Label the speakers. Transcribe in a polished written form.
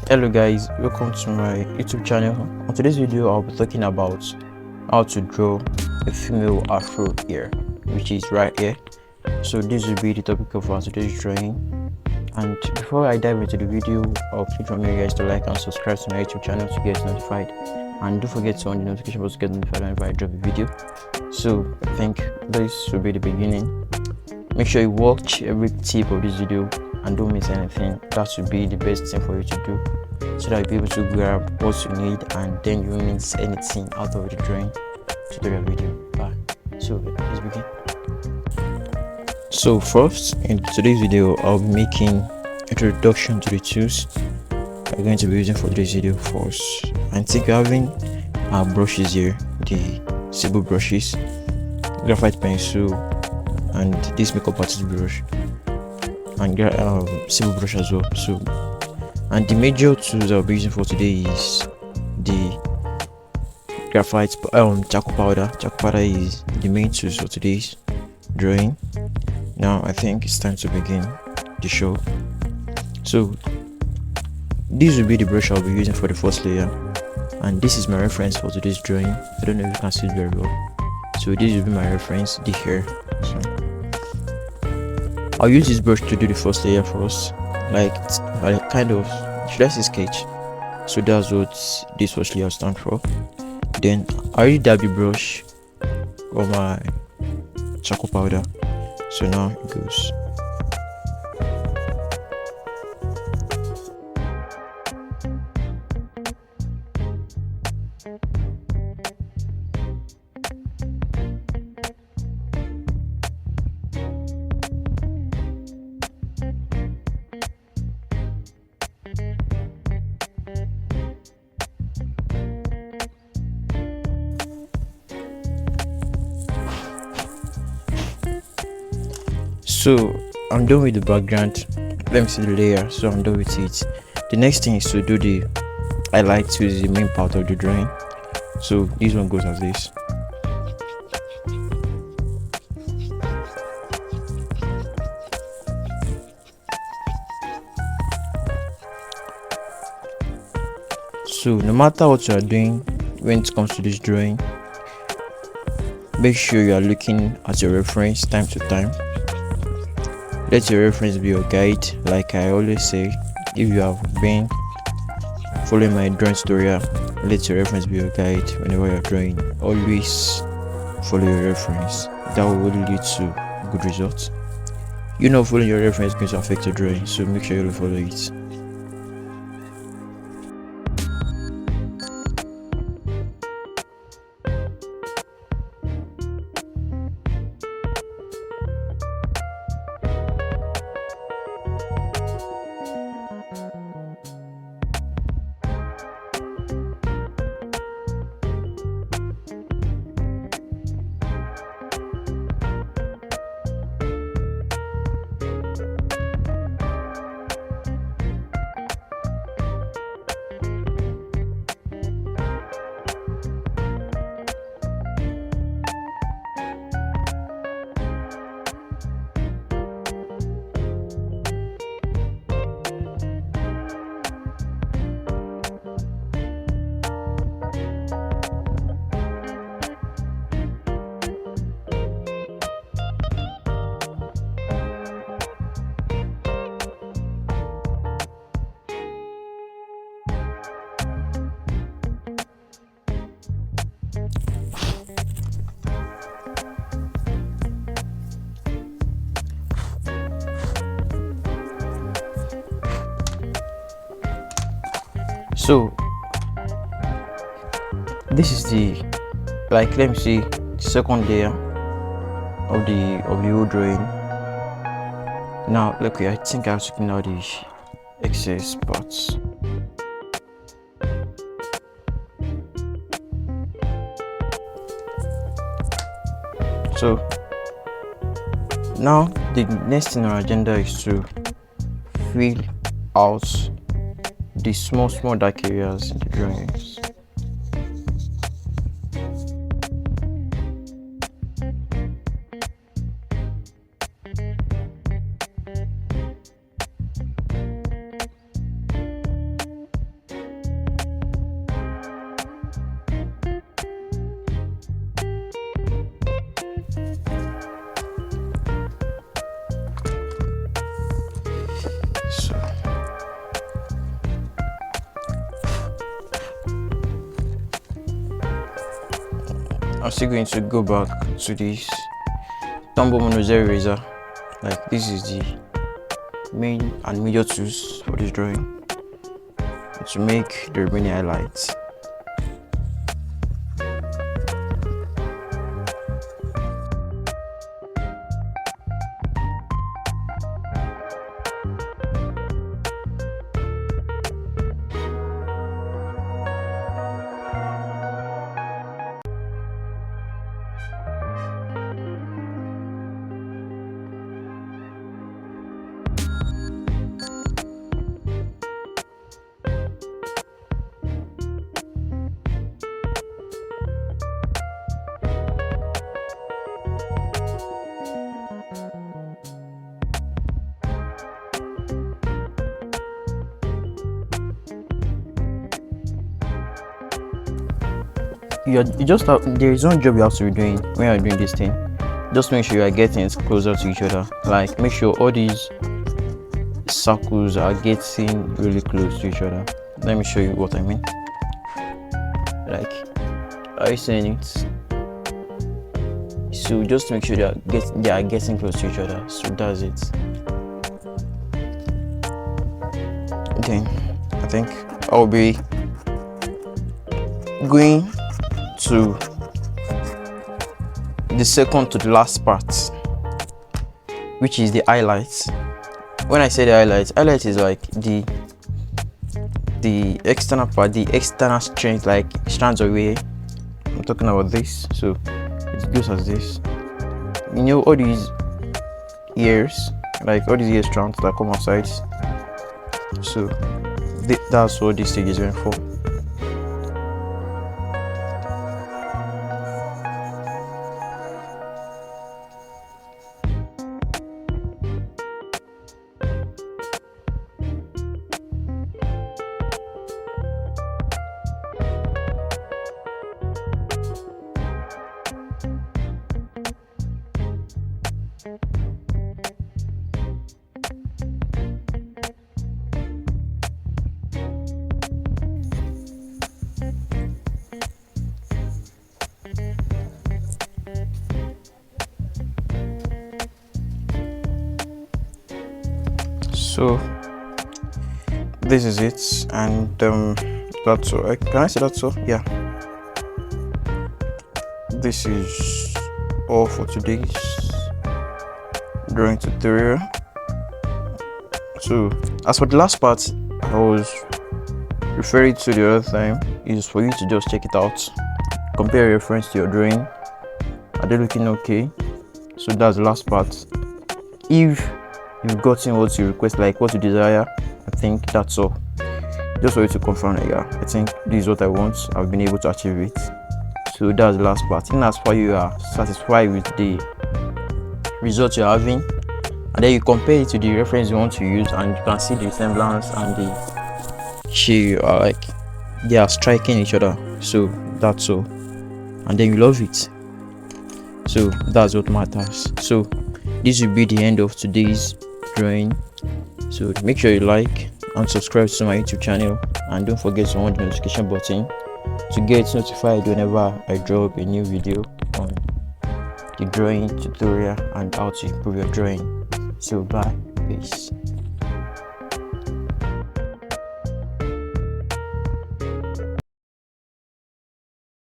Speaker 1: Hello guys, welcome to my YouTube channel. On today's video I'll be talking about how to draw a female afro here, which is right here. So this will be the topic of our today's drawing. And before I dive into the video, I'll please remind you guys to like and subscribe to my YouTube channel to get notified, and don't forget to on the notification bell to get notified whenever I drop a video. So I think this will be the beginning. Make sure you watch every tip of this video and don't miss anything. That should be the best thing for you to do, so that you'll be able to grab what you need and then you won't miss anything out of the drawing tutorial video. So let's begin. So first, in today's video I'll be making introduction to the tools I'm going to be using for today's video first. I think we're having our brushes here, the simple brushes, graphite pencil, and this makeup artist brush, and simple brush as well. So, and the major tools I'll be using for today is the graphite charcoal powder. Charcoal powder is the main tools for today's drawing. Now I think it's time to begin the show. So this will be the brush I'll be using for the first layer, and this is my reference for today's drawing. I don't know if you can see it very well. So this will be my reference, the hair. So I'll use this brush to do the first layer first, like kind of, should I say, sketch. So that's what this first layer stands for. Then I already dab the brush on my charcoal powder, so now it goes. So I'm done with the background. Let me see the layer. So I'm done with it. The next thing is to do the highlights, which is the main part of the drawing. So this one goes as this. So no matter what you are doing when it comes to this drawing, make sure you are looking at your reference time to time. Let your reference be your guide. Like I always say, if you have been following my drawing tutorial, let your reference be your guide whenever you're drawing. Always follow your reference. That will lead to good results. You know, following your reference is going to affect your drawing, so make sure you follow it. So this is the, like, let me see, the second layer of the whole drawing. Now look, I think I've taken out the excess parts. So now the next thing on our agenda is to fill out the small dark areas in the drawings. I'm still going to go back to this Tumble Monozer eraser. Like, this is the main and major tools for this drawing to make the remaining highlights. You just have, there is one job you have to be doing when you're doing this thing. Just make sure you are getting closer to each other. Like, make sure all these circles are getting really close to each other. Let me show you what I mean. Like, are you seeing it? So just make sure they are getting close to each other. So that's it. Then I think I'll be going to the second to the last part, which is the highlights. When I say the highlight is like the external part, the external strength, like strands away. I'm talking about this. So it goes as this. You know, all these ears, like all these ear strands that come outside. So that's what this stage is going for. So this is it, and that's all. Can I say that's all? Yeah, this is all for today's drawing tutorial. So as for the last part I was referring to the other time, is for you to just check it out, compare your reference to your drawing. Are they looking okay? So that's the last part. If you've gotten what you request, like what you desire, I think that's all. Just for you to confirm, like, yeah, I think this is what I want, I've been able to achieve it. So that's the last part. And as far you are satisfied with the result you're having, and then you compare it to the reference you want to use, and you can see the resemblance and the shade are like they are striking each other. So that's all, and then you love it. So that's what matters. So this will be the end of today's drawing. So make sure you like and subscribe to my YouTube channel, and don't forget to hit the notification button to get notified whenever I drop a new video on the drawing tutorial and how to improve your drawing. So bye, peace.